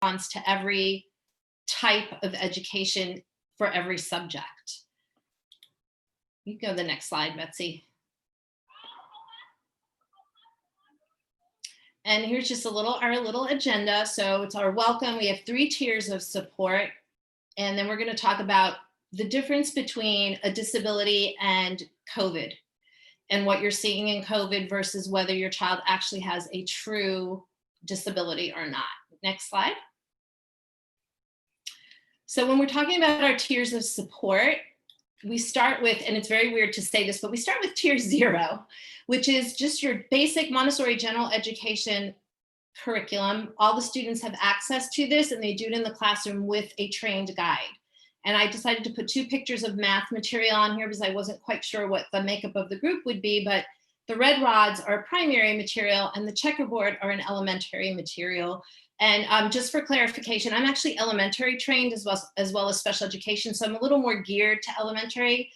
responds to every type of education for every subject. You can go to the next slide, Betsy. And here's just our little agenda. So it's our welcome. We have 3 tiers of support. And then we're going to talk about the difference between a disability and COVID and what you're seeing in COVID versus whether your child actually has a true disability or not. Next slide. So when we're talking about our tiers of support, we start with, and it's very weird to say this, but we start with tier 0, which is just your basic Montessori general education curriculum. All the students have access to this and they do it in the classroom with a trained guide. And I decided to put 2 pictures of math material on here because I wasn't quite sure what the makeup of the group would be, but the red rods are primary material and the checkerboard are an elementary material. And just for clarification, I'm actually elementary trained as well as special education. So I'm a little more geared to elementary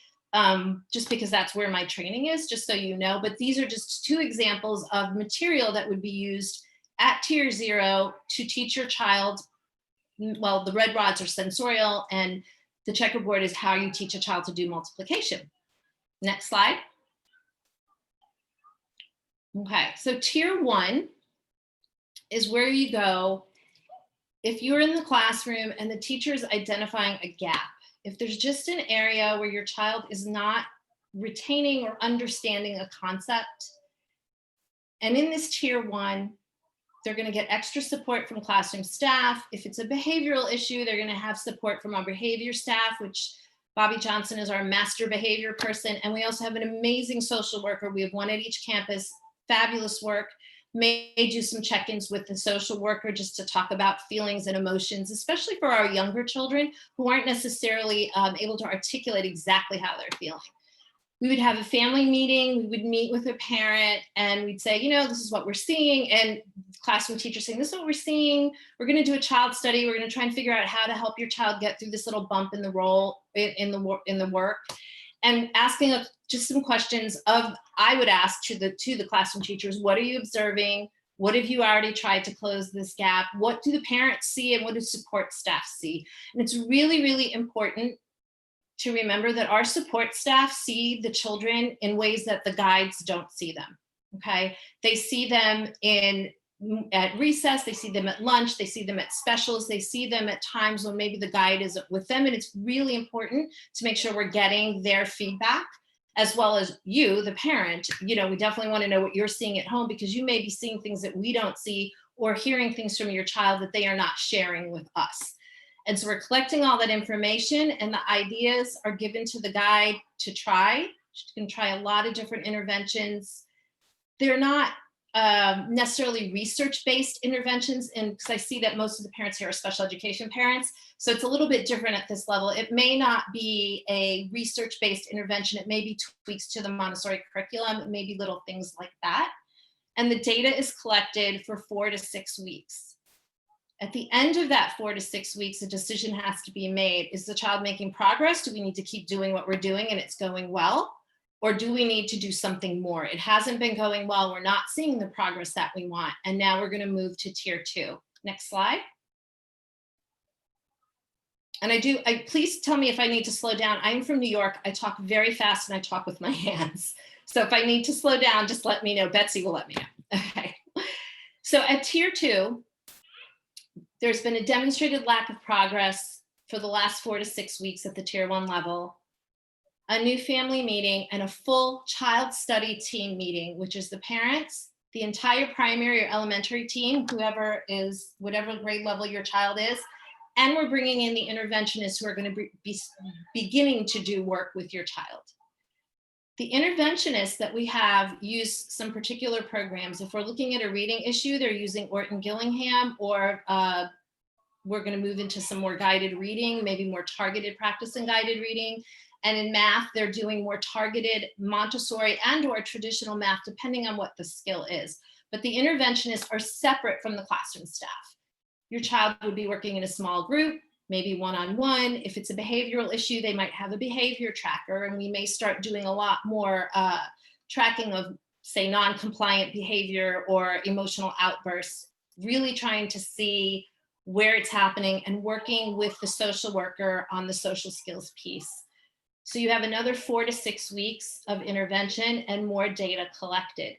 just because that's where my training is, just so you know. But these are just 2 examples of material that would be used at tier 0 to teach your child. Well, the red rods are sensorial and the checkerboard is how you teach a child to do multiplication. Next slide. Okay, so tier 1 is where you go if you're in the classroom and the teacher is identifying a gap. If there's just an area where your child is not retaining or understanding a concept, and in this tier 1, they're going to get extra support from classroom staff. If it's a behavioral issue, they're going to have support from our behavior staff, which Bobby Johnson is our master behavior person. And we also have an amazing social worker. We have one at each campus, fabulous work. May do some check-ins with the social worker just to talk about feelings and emotions, especially for our younger children who aren't necessarily able to articulate exactly how they're feeling. We would have a family meeting, we would meet with a parent and we'd say, this is what we're seeing. And classroom teacher saying, this is what we're seeing. We're gonna do a child study. We're gonna try and figure out how to help your child get through this little bump in the in the work. And asking just some questions I would ask to the classroom teachers, what are you observing? What have you already tried to close this gap? What do the parents see and what do support staff see? And it's really, really important to remember that our support staff see the children in ways that the guides don't see them, okay? They see them at recess, they see them at lunch, they see them at specials, they see them at times when maybe the guide isn't with them, and it's really important to make sure we're getting their feedback, as well as you, the parent. We definitely want to know what you're seeing at home because you may be seeing things that we don't see or hearing things from your child that they are not sharing with us. And so we're collecting all that information and the ideas are given to the guide to try. She can try a lot of different interventions. They're not necessarily research-based interventions, and because I see that most of the parents here are special education parents, so it's a little bit different at this level. It may not be a research-based intervention. It may be tweaks to the Montessori curriculum. It may be little things like that. And the data is collected for 4 to 6 weeks. At the end of that 4 to 6 weeks, a decision has to be made. Is the child making progress? Do we need to keep doing what we're doing and it's going well? Or do we need to do something more? It hasn't been going well. We're not seeing the progress that we want. And now we're going to move to tier 2. Next slide. And please tell me if I need to slow down. I'm from New York. I talk very fast and I talk with my hands. So if I need to slow down, just let me know. Betsy will let me know. Okay. So at tier 2, there's been a demonstrated lack of progress for the last 4 to 6 weeks at the tier 1 level, a new family meeting, and a full child study team meeting, which is the parents, the entire primary or elementary team, whoever is, whatever grade level your child is, and we're bringing in the interventionists who are going to be beginning to do work with your child. The interventionists that we have use some particular programs. If we're looking at a reading issue, they're using Orton-Gillingham, or we're going to move into some more guided reading, maybe more targeted practice in guided reading. And in math, they're doing more targeted Montessori and or traditional math, depending on what the skill is. But the interventionists are separate from the classroom staff. Your child would be working in a small group, maybe one-on-one. If it's a behavioral issue, they might have a behavior tracker, and we may start doing a lot more tracking of, say, non-compliant behavior or emotional outbursts, really trying to see where it's happening, and working with the social worker on the social skills piece. So you have another 4 to 6 weeks of intervention and more data collected.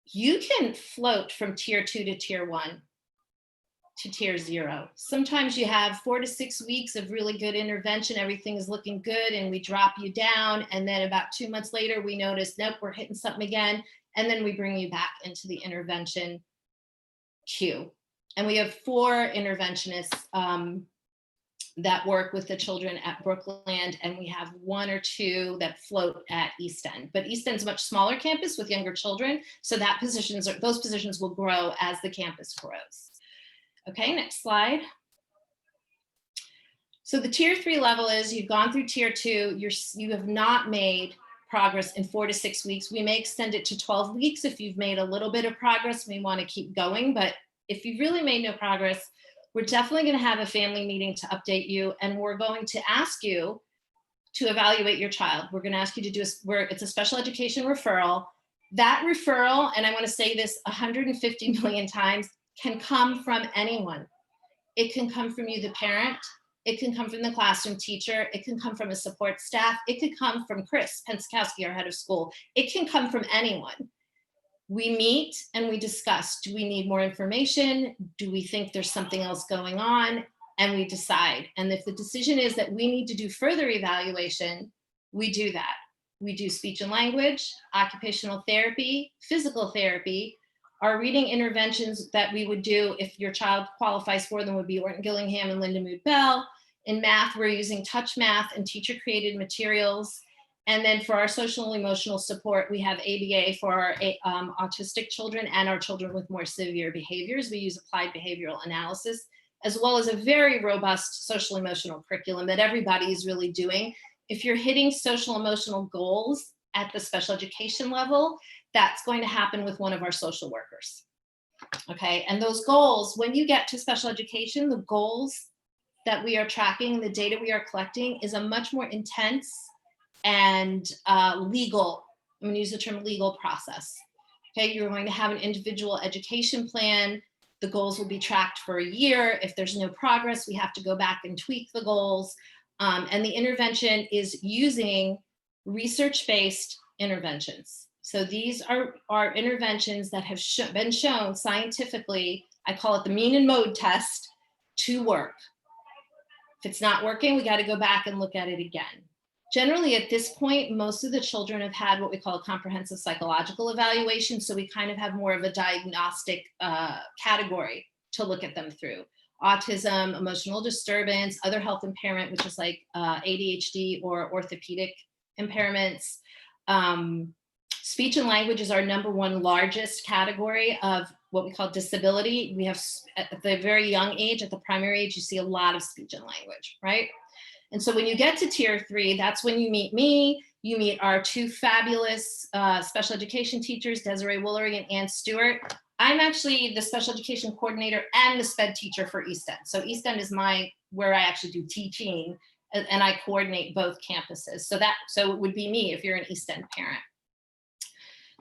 You can float from tier 2 to tier 1 to tier 0. Sometimes you have 4 to 6 weeks of really good intervention, everything is looking good, and we drop you down, and then about 2 months later we notice, nope, we're hitting something again, and then we bring you back into the intervention queue. And we have 4 interventionists that work with the children at Brookland, and we have 1 or 2 that float at East End. But East End's a much smaller campus with younger children, so those positions will grow as the campus grows. Okay, next slide. So the tier 3 level is you've gone through tier 2, you have not made progress in 4 to 6 weeks. We may extend it to 12 weeks if you've made a little bit of progress, we want to keep going, but if you've really made no progress, we're definitely going to have a family meeting to update you, and we're going to ask you to evaluate your child. We're going to ask you to do it's a special education referral. That referral, and I want to say this 150 million times, can come from anyone. It can come from you, the parent. It can come from the classroom teacher. It can come from a support staff. It could come from Chris Penskowski, our head of school. It can come from anyone. We meet and we discuss, do we need more information? Do we think there's something else going on? And we decide. And if the decision is that we need to do further evaluation, we do that. We do speech and language, occupational therapy, physical therapy. Our reading interventions that we would do if your child qualifies for them would be Orton Gillingham and Linda Mood Bell. In math, we're using touch math and teacher-created materials. And then for our social and emotional support, we have ABA for our autistic children and our children with more severe behaviors. We use applied behavioral analysis, as well as a very robust social emotional curriculum that everybody is really doing. If you're hitting social emotional goals at the special education level, that's going to happen with one of our social workers. Okay, and those goals, when you get to special education, the goals that we are tracking, the data we are collecting is a much more intense and legal, I'm gonna use the term legal process. Okay, you're going to have an individual education plan. The goals will be tracked for a year. If there's no progress, we have to go back and tweak the goals. And the intervention is using research-based interventions. So these are interventions that have been shown scientifically, I call it the mean and mode test, to work. If it's not working, we got to go back and look at it again. Generally, at this point, most of the children have had what we call a comprehensive psychological evaluation, so we kind of have more of a diagnostic category to look at them through. Autism, emotional disturbance, other health impairment, which is like ADHD or orthopedic impairments. Speech and language is our #1 largest category of what we call disability. We have, at the very young age, at the primary age, you see a lot of speech and language, right? And so when you get to tier 3, that's when you meet me, you meet our 2 fabulous special education teachers, Desiree Woolery and Ann Stewart. I'm actually the special education coordinator and the SPED teacher for East End. So East End is where I actually do teaching, and I coordinate both campuses. So it would be me if you're an East End parent.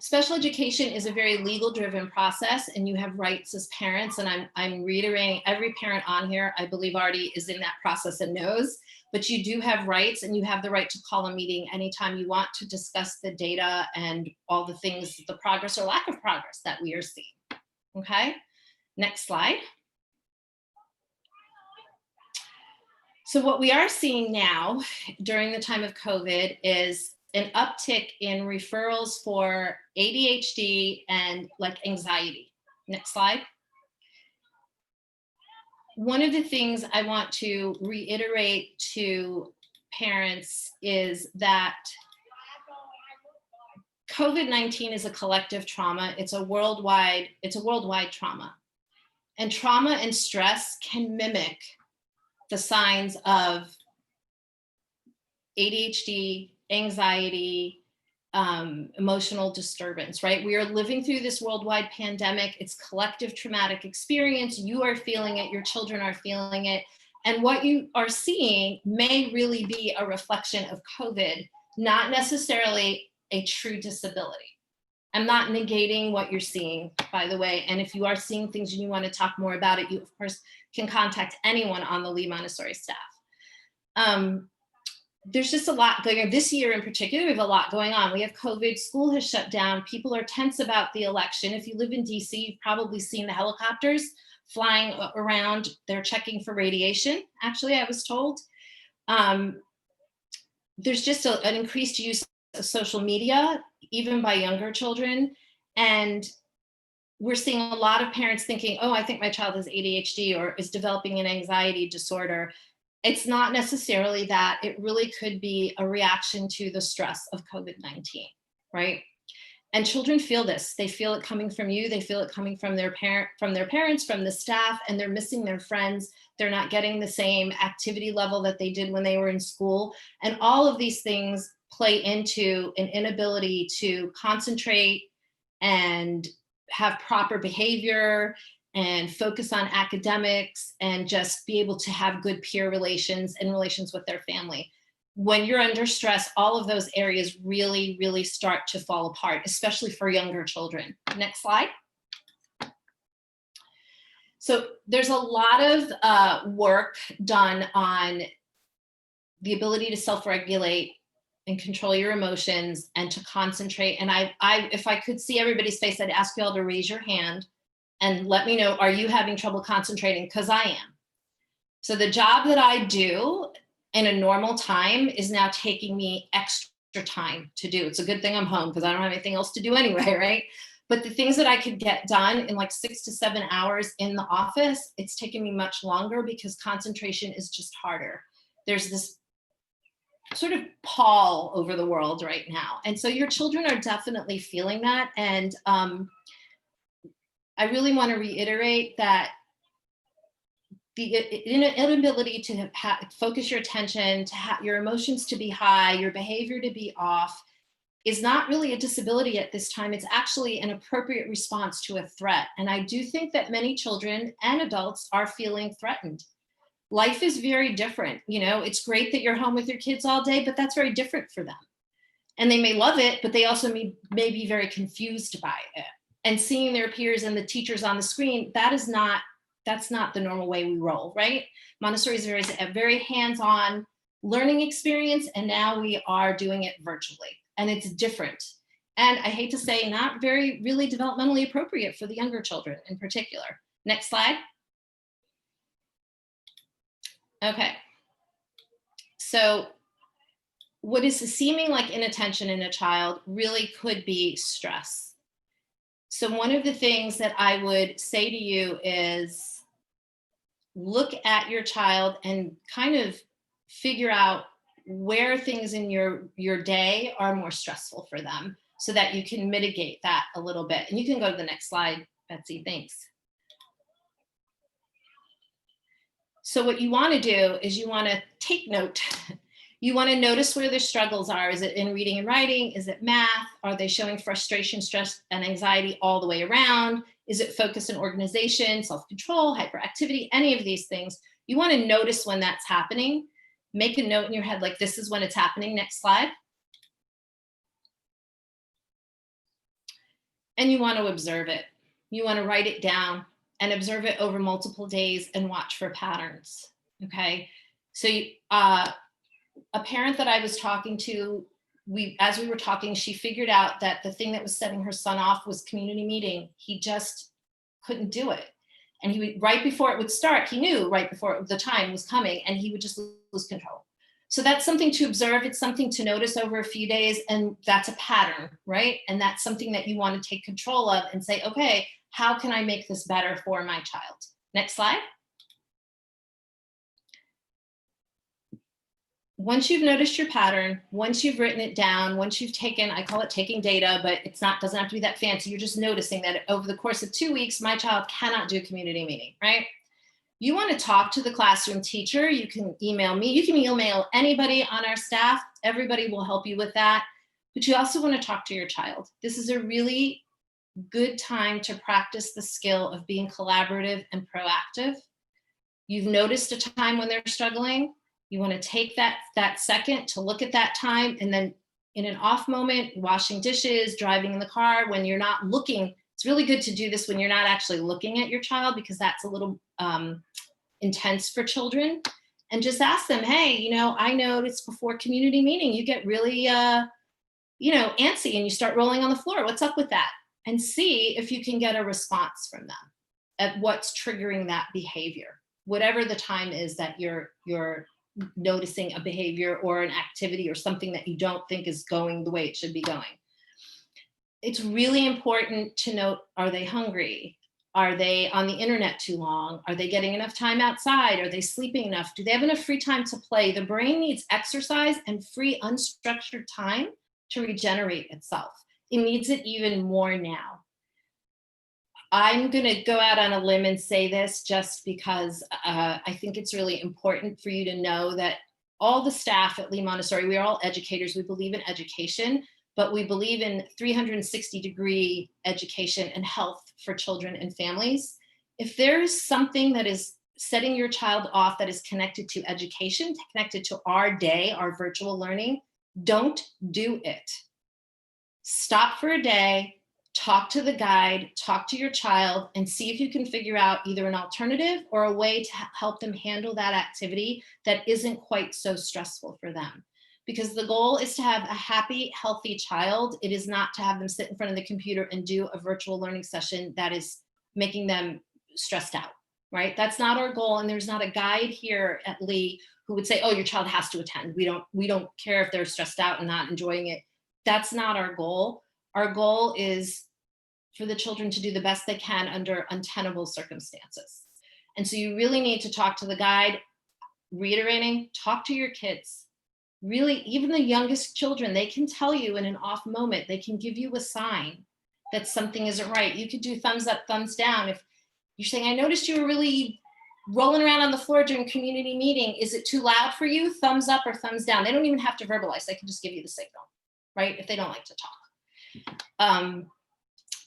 Special education is a very legal driven process, and you have rights as parents. And I'm reiterating, every parent on here, I believe already is in that process and knows, but you do have rights, and you have the right to call a meeting anytime you want to discuss the data and all the things, the progress or lack of progress that we are seeing. Okay, next slide. So what we are seeing now during the time of COVID is an uptick in referrals for ADHD and like anxiety. Next slide. One of the things I want to reiterate to parents is that COVID-19 is a collective trauma. It's a worldwide trauma. And trauma and stress can mimic the signs of ADHD, anxiety, emotional disturbance, right? We are living through this worldwide pandemic. It's collective traumatic experience. You are feeling it, your children are feeling it. And what you are seeing may really be a reflection of COVID, not necessarily a true disability. I'm not negating what you're seeing, by the way. And if you are seeing things and you want to talk more about it, you, of course, can contact anyone on the Lee Montessori staff. There's just a lot going on. This year in particular, we have a lot going on. We have COVID, school has shut down. People are tense about the election. If you live in DC, you've probably seen the helicopters flying around. They're checking for radiation, actually, I was told. There's just an increased use of social media, even by younger children. And we're seeing a lot of parents thinking, oh, I think my child has ADHD or is developing an anxiety disorder. It's not necessarily that. It really could be a reaction to the stress of COVID-19, right? And children feel this. They feel it coming from you. They feel it coming from their parents, from the staff, and they're missing their friends. They're not getting the same activity level that they did when they were in school. And all of these things play into an inability to concentrate and have proper behavior and focus on academics and just be able to have good peer relations and relations with their family. When you're under stress, all of those areas really, really start to fall apart, especially for younger children. Next slide. So there's a lot of work done on the ability to self-regulate and control your emotions and to concentrate. And if I could see everybody's face, I'd ask you all to raise your hand and let me know, are you having trouble concentrating? Because I am. So the job that I do in a normal time is now taking me extra time to do. It's a good thing I'm home because I don't have anything else to do anyway, right? But the things that I could get done in like 6 to 7 hours in the office, it's taken me much longer because concentration is just harder. There's this sort of pall over the world right now. And so your children are definitely feeling that. And I really want to reiterate that the inability to focus your attention, to have your emotions to be high, your behavior to be off, is not really a disability at this time. It's actually an appropriate response to a threat. And I do think that many children and adults are feeling threatened. Life is very different. You know, it's great that you're home with your kids all day, but that's very different for them. And they may love it, but they also may be very confused by it. And seeing their peers and the teachers on the screen, that's not the normal way we roll, right? Montessori is a very hands-on learning experience, and now we are doing it virtually, and it's different. And I hate to say, not very really developmentally appropriate for the younger children in particular. Next slide. Okay. So what is seeming like inattention in a child really could be stress. So one of the things that I would say to you is look at your child and kind of figure out where things in your day are more stressful for them so that you can mitigate that a little bit. And you can go to the next slide, Betsy, thanks. So what you want to do is you want to take note. You want to notice where their struggles are. Is it in reading and writing? Is it math? Are they showing frustration, stress, and anxiety all the way around? Is it focus and organization, self-control, hyperactivity, any of these things? You want to notice when that's happening. Make a note in your head, like this is when it's happening. Next slide. And you want to observe it. You want to write it down and observe it over multiple days and watch for patterns, okay? So a parent that I was talking to, as we were talking, she figured out that the thing that was setting her son off was community meeting. He just couldn't do it. And he would, right before it would start, he knew right before the time was coming, and he would just lose control. So that's something to observe. It's something to notice over a few days, and that's a pattern, right? And that's something that you want to take control of and say, okay, how can I make this better for my child? Next slide. Once you've noticed your pattern, once you've written it down, once you've taken, I call it taking data, but doesn't have to be that fancy. You're just noticing that over the course of 2 weeks, my child cannot do a community meeting, right? You want to talk to the classroom teacher. You can email me. You can email anybody on our staff. Everybody will help you with that. But you also want to talk to your child. This is a really good time to practice the skill of being collaborative and proactive. You've noticed a time when they're struggling. You want to take that second to look at that time and then in an off moment, washing dishes, driving in the car, when you're not looking. It's really good to do this when you're not actually looking at your child, because that's a little intense for children. And just ask them, hey, you know, I noticed before community meeting, you get really, you know, antsy and you start rolling on the floor. What's up with that? And see if you can get a response from them at what's triggering that behavior, whatever the time is that you're noticing a behavior or an activity or something that you don't think is going the way it should be going. It's really important to note, are they hungry? Are they on the internet too long? Are they getting enough time outside? Are they sleeping enough? Do they have enough free time to play? The brain needs exercise and free unstructured time to regenerate itself. It needs it even more now. I'm going to go out on a limb and say this just because I think it's really important for you to know that all the staff at Lee Montessori, we are all educators. We believe in education, but we believe in 360-degree education and health for children and families. If there is something that is setting your child off that is connected to education, connected to our day, our virtual learning, don't do it. Stop for a day, talk to the guide, talk to your child, and see if you can figure out either an alternative or a way to help them handle that activity that isn't quite so stressful for them. Because the goal is to have a happy, healthy child. It is not to have them sit in front of the computer and do a virtual learning session that is making them stressed out, right? That's not our goal. And there's not a guide here at Lee who would say, oh, your child has to attend. We don't care if they're stressed out and not enjoying it. That's not our goal. Our goal is for the children to do the best they can under untenable circumstances. And so you really need to talk to the guide, reiterating, talk to your kids. Really, even the youngest children, they can tell you in an off moment, they can give you a sign that something isn't right. You could do thumbs up, thumbs down. If you're saying, I noticed you were really rolling around on the floor during community meeting. Is it too loud for you? Thumbs up or thumbs down. They don't even have to verbalize. They can just give you the signal, right? If they don't like to talk.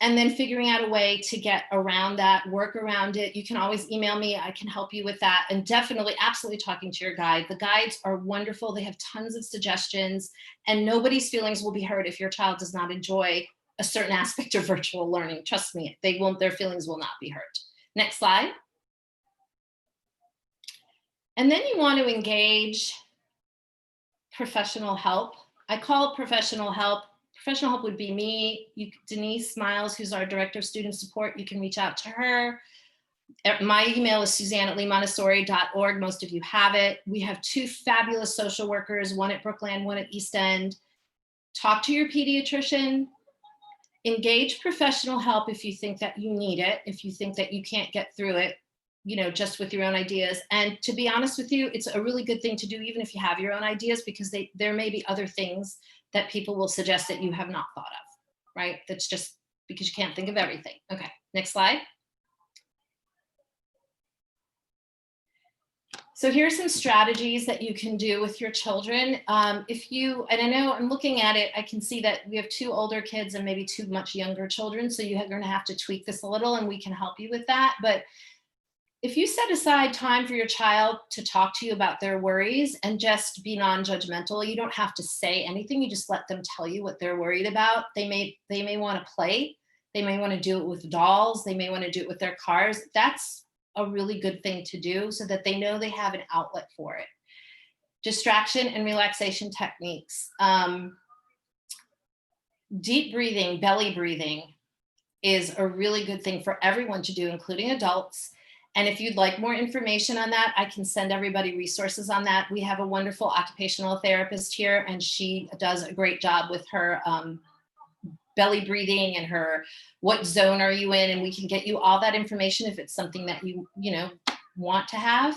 And then figuring out a way to get around that, work around it. You can always email me. I can help you with that. And definitely, absolutely talking to your guide. The guides are wonderful. They have tons of suggestions, and nobody's feelings will be hurt if your child does not enjoy a certain aspect of virtual learning. Trust me, they won't, their feelings will not be hurt. Next slide. And then you want to engage professional help. I call it professional help. Professional help would be me, Denise Miles, who's our Director of Student Support. You can reach out to her. My email is suzanne@leemontessori.org. Most of you have it. We have 2 fabulous social workers, one at Brookland, one at East End. Talk to your pediatrician. Engage professional help if you think that you need it, if you think that you can't get through it, you know, just with your own ideas. And to be honest with you, it's a really good thing to do even if you have your own ideas, because there may be other things that people will suggest that you have not thought of, right? That's just because you can't think of everything. Okay, next slide. So here's some strategies that you can do with your children. If you, and I know I'm looking at it, I can see that we have 2 older kids and maybe 2 much younger children. So you're going to have to tweak this a little, and we can help you with that. But if you set aside time for your child to talk to you about their worries and just be non-judgmental, you don't have to say anything. You just let them tell you what they're worried about. They may want to play. They may want to do it with dolls. They may want to do it with their cars. That's a really good thing to do so that they know they have an outlet for it. Distraction and relaxation techniques. Deep breathing, belly breathing is a really good thing for everyone to do, including adults. And if you'd like more information on that, I can send everybody resources on that. We have a wonderful occupational therapist here, and she does a great job with her belly breathing and her what zone are you in, and we can get you all that information if it's something that you want to have.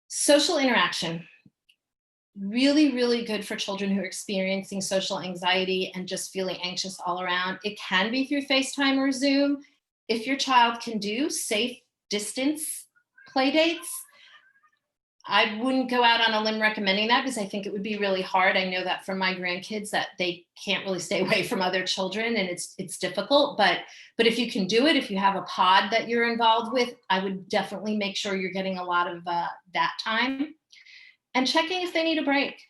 Social interaction. Really, really good for children who are experiencing social anxiety and just feeling anxious all around. It can be through FaceTime or Zoom. If your child can do safe distance play dates, I wouldn't go out on a limb recommending that, because I think it would be really hard. I know that from my grandkids that they can't really stay away from other children, and it's difficult. But if you can do it, if you have a pod that you're involved with, I would definitely make sure you're getting a lot of that time. And checking if they need a break.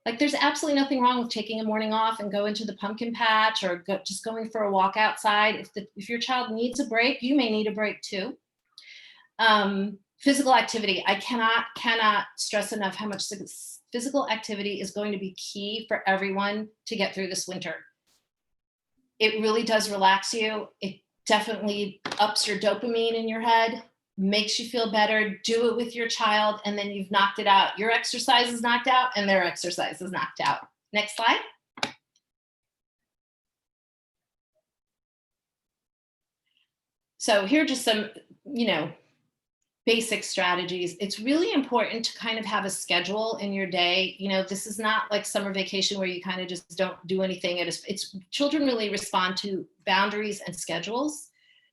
Like there's absolutely nothing wrong with taking a morning off and going to the pumpkin patch or just going for a walk outside. If your child needs a break, you may need a break too. Physical activity. I cannot stress enough how much physical activity is going to be key for everyone to get through this winter. It really does relax you. It definitely ups your dopamine in your head, makes you feel better. Do it with your child, and then you've knocked it out. Your exercise is knocked out, and their exercise is knocked out. Next slide. So here are just some, basic strategies. It's really important to kind of have a schedule in your day. This is not like summer vacation where you kind of just don't do anything. It's children really respond to boundaries and schedules.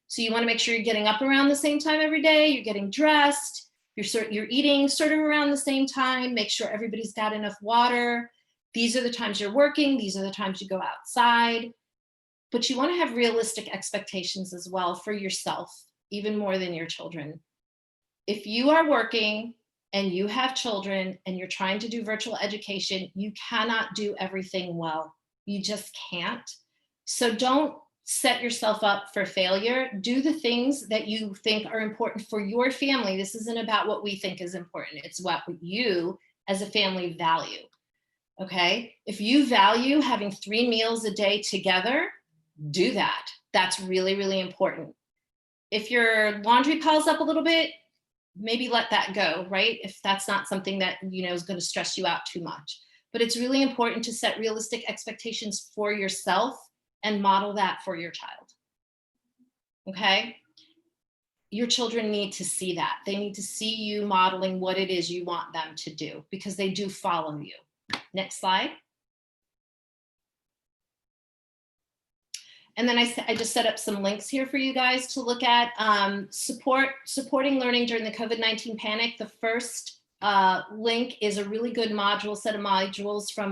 So you want to make sure you're getting up around the same time every day. You're getting dressed. You're eating sort of around the same time. Make sure everybody's got enough water. These are the times you're working. These are the times you go outside. But you want to have realistic expectations as well for yourself, even more than your children. If you are working and you have children and you're trying to do virtual education, you cannot do everything well. You just can't. So don't set yourself up for failure. Do the things that you think are important for your family. This isn't about what we think is important. It's what you as a family value. Okay? If you value having 3 meals a day together, do that. That's really, really important. If your laundry piles up a little bit, maybe let that go, right? If that's not something that, is going to stress you out too much. But it's really important to set realistic expectations for yourself and model that for your child. Okay? Your children need to see that. They need to see you modeling what it is you want them to do because they do follow you. Next slide. And then I just set up some links here for you guys to look at. Supporting learning during the COVID-19 panic. The first link is a really good set of modules from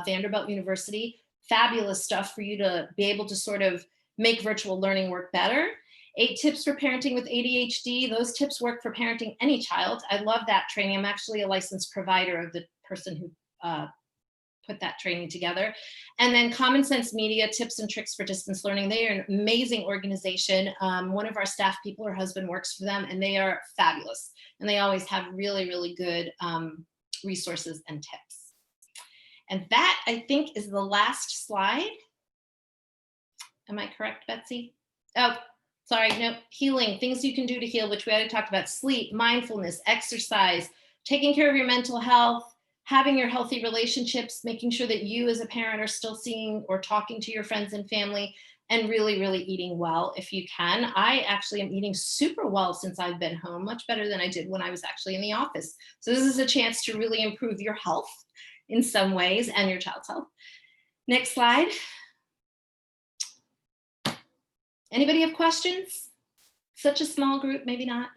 Vanderbilt University. Fabulous stuff for you to be able to sort of make virtual learning work better. 8 tips for parenting with ADHD. Those tips work for parenting any child. I love that training. I'm actually a licensed provider of the person who put that training together. And then Common Sense Media, Tips and Tricks for Distance Learning. They are an amazing organization. One of our staff people, her husband works for them, and they are fabulous. And they always have really, really good resources and tips. And that, I think, is the last slide. Am I correct, Betsy? Oh, sorry, no, healing, things you can do to heal, which we already talked about. Sleep, mindfulness, exercise, taking care of your mental health, having your healthy relationships, making sure that you as a parent are still seeing or talking to your friends and family, and really, really eating well if you can. I actually am eating super well since I've been home, much better than I did when I was actually in the office. So this is a chance to really improve your health in some ways and your child's health. Next slide. Anybody have questions? Such a small group, maybe not.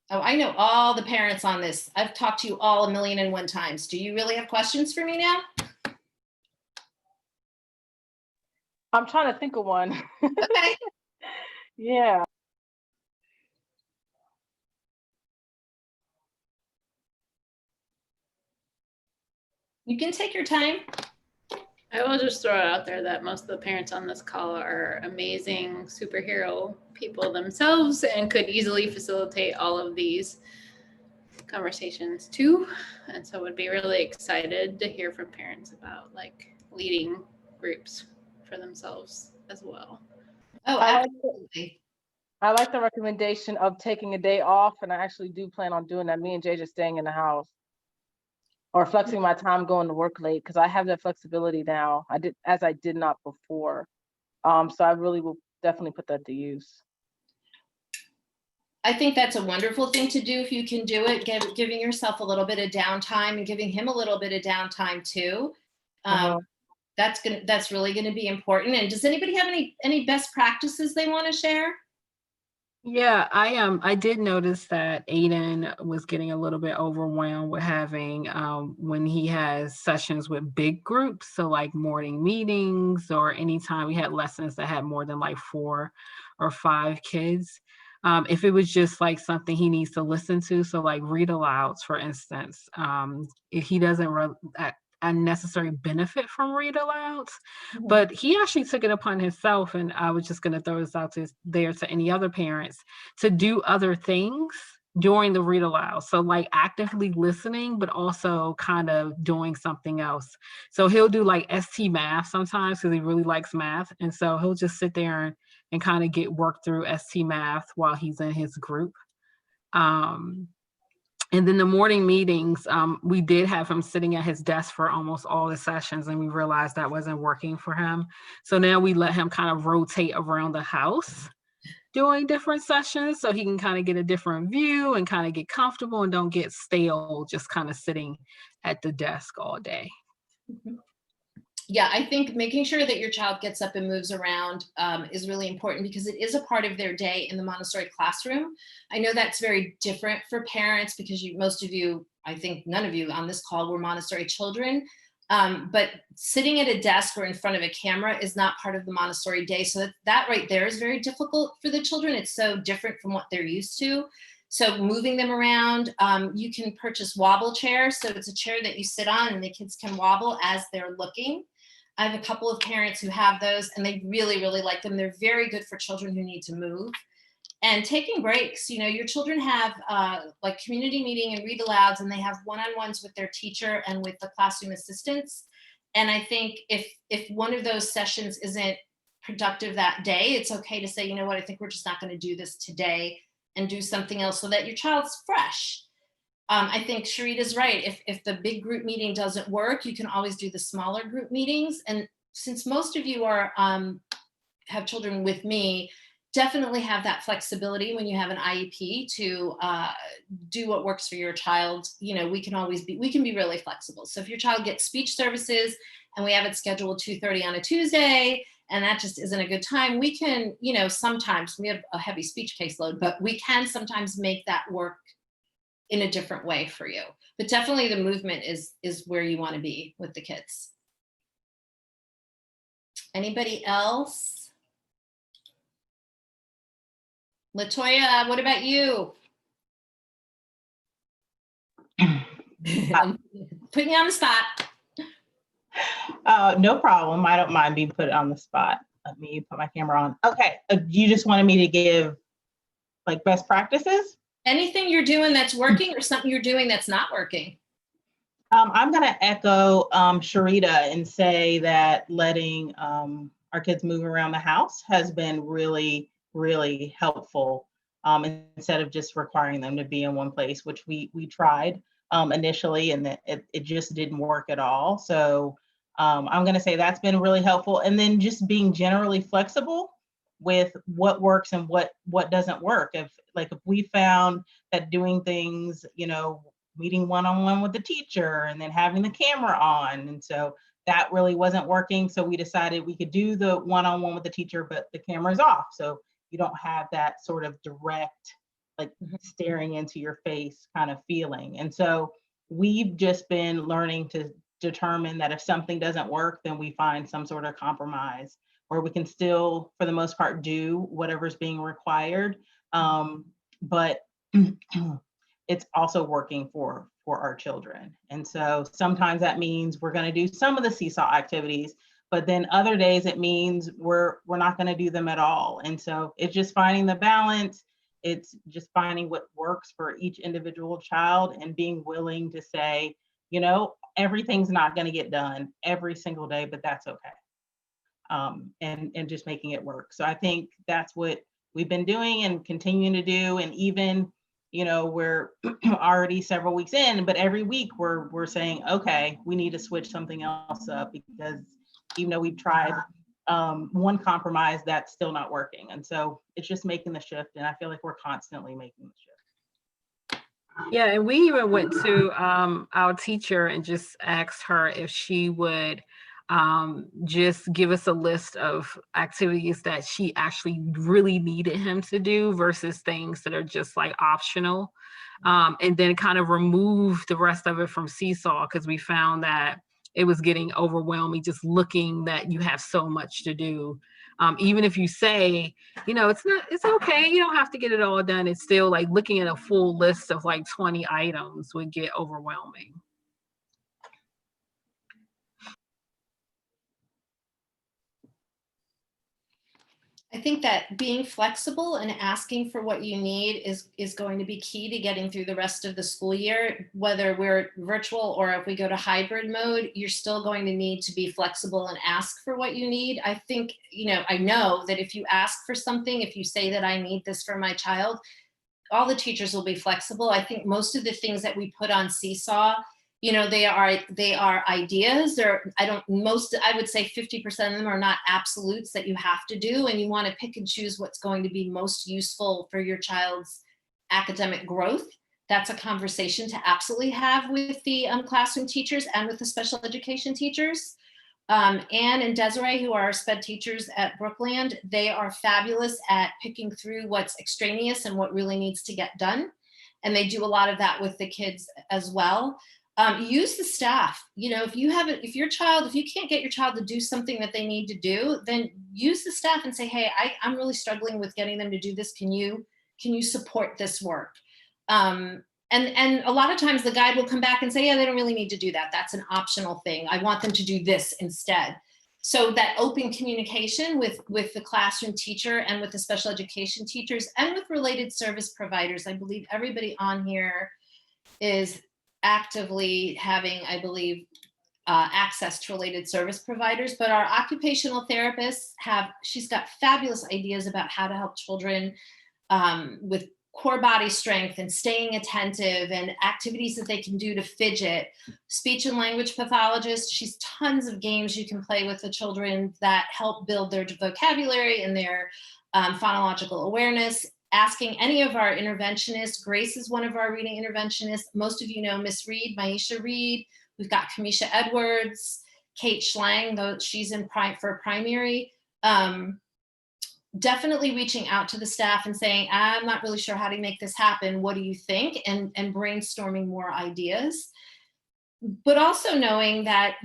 Oh, I know all the parents on this. I've talked to you all 1,000,001 times. Do you really have questions for me now? I'm trying to think of one. Okay. Yeah. You can take your time. I will just throw it out there that most of the parents on this call are amazing superhero people themselves and could easily facilitate all of these conversations too. And so would be really excited to hear from parents about like leading groups for themselves as well. Oh, absolutely. I like the recommendation of taking a day off, and I actually do plan on doing that. Me and Jay just staying in the house or flexing my time going to work late because I have that flexibility now. I did not before. So I really will definitely put that to use. I think that's a wonderful thing to do if you can do it, giving yourself a little bit of downtime and giving him a little bit of downtime too. That's really going to be important. And does anybody have any best practices they want to share? Yeah, I did notice that Aiden was getting a little bit overwhelmed with having when he has sessions with big groups, so like morning meetings or anytime we had lessons that had more than like 4 or 5 kids. If it was just like something he needs to listen to, so like read alouds, for instance, if he doesn't unnecessary benefit from read alouds, but he actually took it upon himself, and I was just going to throw this out there to any other parents, to do other things during the read aloud. So like actively listening, but also kind of doing something else. So he'll do like ST math sometimes because he really likes math. And so he'll just sit there and kind of get work through ST math while he's in his group. And then the morning meetings, we did have him sitting at his desk for almost all the sessions, and we realized that wasn't working for him. So now we let him kind of rotate around the house doing different sessions so he can kind of get a different view and kind of get comfortable and don't get stale just kind of sitting at the desk all day. Yeah, I think making sure that your child gets up and moves around is really important, because it is a part of their day in the Montessori classroom. I know that's very different for parents, because most of you, I think none of you on this call were Montessori children, but sitting at a desk or in front of a camera is not part of the Montessori day. So that right there is very difficult for the children. It's so different from what they're used to. So moving them around, you can purchase wobble chairs. So it's a chair that you sit on and the kids can wobble as they're looking. I have a couple of parents who have those, and they really, really like them. They're very good for children who need to move. And taking breaks, your children have like community meeting and read alouds, and they have one-on-ones with their teacher and with the classroom assistants. And I think if one of those sessions isn't productive that day, it's okay to say, you know what, I think we're just not going to do this today, and do something else so that your child's fresh. I think Sharita's right. If the big group meeting doesn't work, you can always do the smaller group meetings. And since most of you are have children with me, definitely have that flexibility when you have an IEP to do what works for your child. We can be really flexible. So if your child gets speech services and we have it scheduled 2:30 on a Tuesday, and that just isn't a good time, we can, sometimes we have a heavy speech caseload, but we can sometimes make that work in a different way for you. But definitely the movement is where you want to be with the kids. Anybody else? Latoya, what about you? I'm putting you on the spot. No problem. I don't mind being put on the spot. Let me put my camera on. Okay. You just wanted me to give like best practices? Anything you're doing that's working, or something you're doing that's not working? I'm going to echo Sharita and say that letting our kids move around the house has been really, really helpful, instead of just requiring them to be in one place, which we tried initially, and it just didn't work at all. So I'm going to say that's been really helpful. And then just being generally flexible with what works and what doesn't work. If we found that doing things, meeting one-on-one with the teacher and then having the camera on, and so that really wasn't working. So we decided we could do the one-on-one with the teacher, but the camera's off. So you don't have that sort of direct, like staring into your face kind of feeling. And so we've just been learning to determine that if something doesn't work, then we find some sort of compromise where we can still, for the most part, do whatever's being required. But it's also working for our children. And so sometimes that means we're going to do some of the seesaw activities, but then other days it means we're not going to do them at all. And so it's just finding the balance. It's just finding what works for each individual child and being willing to say, everything's not going to get done every single day, but that's okay. And just making it work. So I think that's what we've been doing and continuing to do. And even, we're already several weeks in, but every week we're saying, okay, we need to switch something else up, because even though we've tried one compromise, that's still not working. And so it's just making the shift. And I feel like we're constantly making the shift. Yeah, and we even went to our teacher and just asked her if she would just give us a list of activities that she actually really needed him to do versus things that are just like optional, and then kind of remove the rest of it from Seesaw, because we found that it was getting overwhelming just looking that you have so much to do. Even if you say, it's okay, you don't have to get it all done, it's still like looking at a full list of like 20 items would get overwhelming. I think that being flexible and asking for what you need is going to be key to getting through the rest of the school year. Whether we're virtual or if we go to hybrid mode, you're still going to need to be flexible and ask for what you need. I think, I know that if you ask for something, if you say that I need this for my child, all the teachers will be flexible. I think most of the things that we put on Seesaw, they are ideas. I would say 50% of them are not absolutes that you have to do, and you want to pick and choose what's going to be most useful for your child's academic growth. That's a conversation to absolutely have with the classroom teachers and with the special education teachers. Anne and Desiree, who are our SPED teachers at Brookland, they are fabulous at picking through what's extraneous and what really needs to get done. And they do a lot of that with the kids as well. Use the staff. If you can't get your child to do something that they need to do, then use the staff and say, hey, I'm really struggling with getting them to do this. Can you support this work? And a lot of times the guide will come back and say, yeah, they don't really need to do that. That's an optional thing. I want them to do this instead. So that open communication with the classroom teacher and with the special education teachers and with related service providers. I believe everybody on here is actively having, access to related service providers, but our occupational therapists she's got fabulous ideas about how to help children with core body strength and staying attentive and activities that they can do to fidget. Speech and language pathologist, she's tons of games you can play with the children that help build their vocabulary and their phonological awareness. Asking any of our interventionists. Grace is one of our reading interventionists. Most of you know Miss Reed, Maisha Reed. We've got Kamisha Edwards, Kate Schlang, though she's in for primary. Definitely reaching out to the staff and saying, I'm not really sure how to make this happen. What do you think? And brainstorming more ideas. But also knowing that,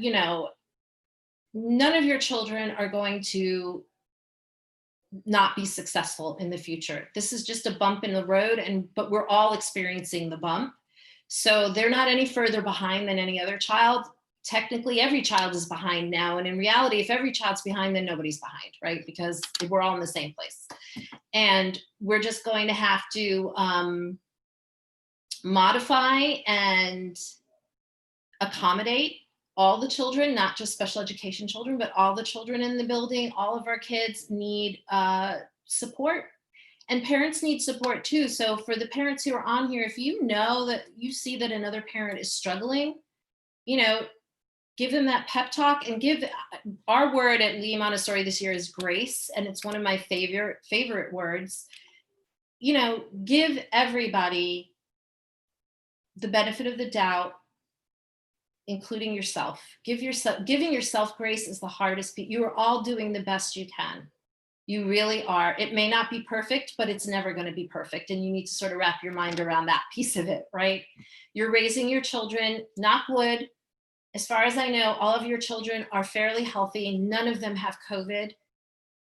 none of your children are going to not be successful in the future. This is just a bump in the road, but we're all experiencing the bump. So they're not any further behind than any other child. Technically, every child is behind now. And in reality, if every child's behind, then nobody's behind, right? Because we're all in the same place. And we're just going to have to modify and accommodate all the children, not just special education children, but all the children in the building. All of our kids need support, and parents need support too. So for the parents who are on here, if you know that you see that another parent is struggling, give them that pep talk. And our word at Lee Montessori this year is grace, and it's one of my favorite words. Give everybody the benefit of the doubt, including yourself. Giving yourself grace is the hardest piece. You are all doing the best you can. You really are. It may not be perfect, but it's never going to be perfect. And you need to sort of wrap your mind around that piece of it, right? You're raising your children, knock wood. As far as I know, all of your children are fairly healthy. None of them have COVID.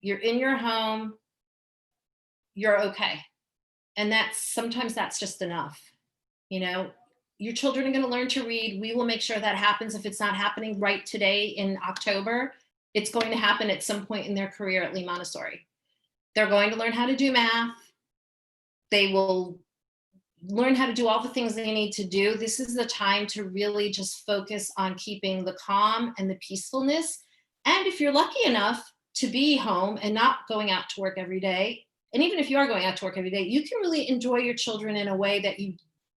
You're in your home. You're okay. And sometimes that's just enough. Your children are going to learn to read. We will make sure that happens. If it's not happening right today in October, it's going to happen at some point in their career at Lee Montessori. They're going to learn how to do math. They will learn how to do all the things they need to do. This is the time to really just focus on keeping the calm and the peacefulness. And if you're lucky enough to be home and not going out to work every day, and even if you are going out to work every day, you can really enjoy your children in a way that you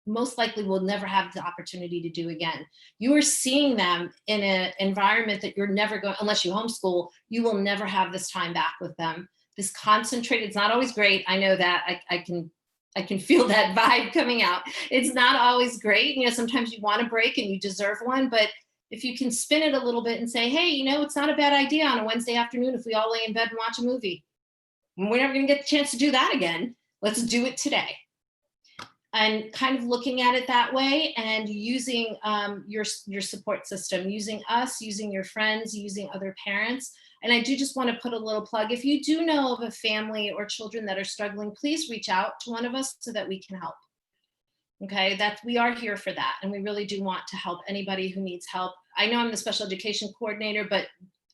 most likely will never have the opportunity to do again. You are seeing them in an environment that you're never going, unless you homeschool, you will never have this time back with them. This concentrated, it's not always great. I know that. I can feel that vibe coming out. It's not always great. Sometimes you want a break and you deserve one, but if you can spin it a little bit and say, hey, it's not a bad idea on a Wednesday afternoon if we all lay in bed and watch a movie. We're never going to get the chance to do that again. Let's do it today. And kind of looking at it that way and using your support system, using us, using your friends, using other parents. And I do just want to put a little plug. If you do know of a family or children that are struggling, please reach out to one of us so that we can help. Okay, we are here for that. And we really do want to help anybody who needs help. I know I'm the special education coordinator, but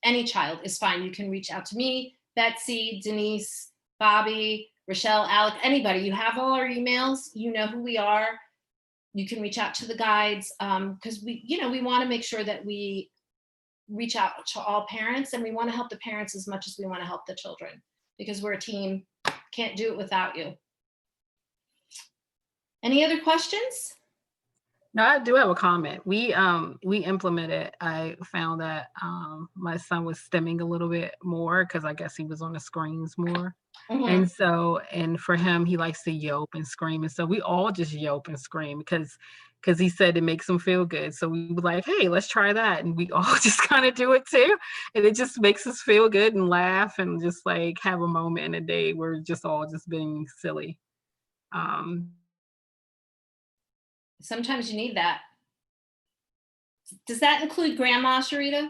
any child is fine. You can reach out to me, Betsy, Denise, Bobby, Rochelle, Alec, anybody. You have all our emails. You know who we are. You can reach out to the guides, because we want to make sure that we reach out to all parents, and we want to help the parents as much as we want to help the children, because we're a team. Can't do it without you. Any other questions? No, I do have a comment. We implemented, I found that my son was stimming a little bit more because I guess he was on the screens more. Mhm. And for him, he likes to yelp and scream. And so we all just yelp and scream because he said it makes him feel good. So we were like, hey, let's try that. And we all just kind of do it too. And it just makes us feel good and laugh and just like have a moment in a day where we're just all just being silly. Sometimes you need that. Does that include grandma, Sharita?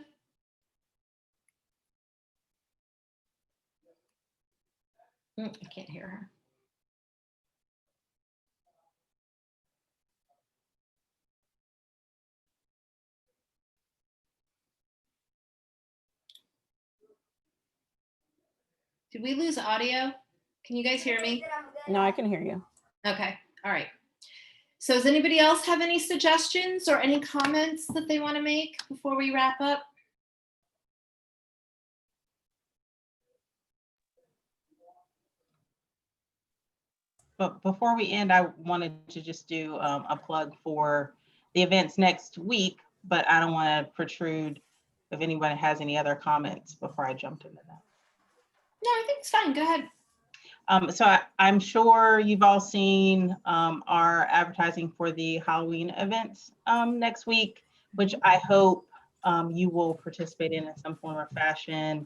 I can't hear her. Did we lose audio? Can you guys hear me? No, I can hear you. Okay, all right. So does anybody else have any suggestions or any comments that they want to make before we wrap up? But before we end, I wanted to just do a plug for the events next week, but I don't want to protrude if anybody has any other comments before I jumped into that. No, I think it's fine. Go ahead. So I'm sure you've all seen our advertising for the Halloween events next week, which I hope you will participate in some form or fashion.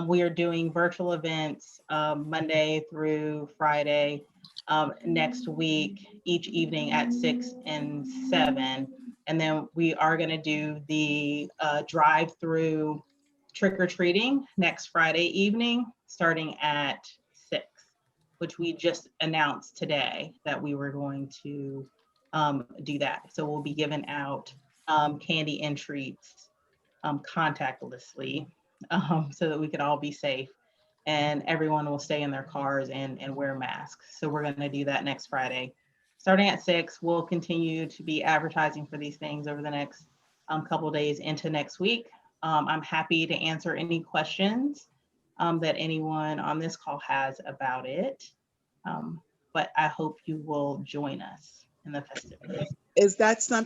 We are doing virtual events Monday through Friday next week, each evening at 6 and 7. And then we are going to do the drive-through trick-or-treating next Friday evening, starting at 6, which we just announced today that we were going to do that. So we'll be giving out candy and treats contactlessly so that we could all be safe, and everyone will stay in their cars and wear masks. So we're going to do that next Friday. Starting at 6, we'll continue to be advertising for these things over the next couple days into next week. I'm happy to answer any questions that anyone on this call has about it. But I hope you will join us in the festivities. Is that something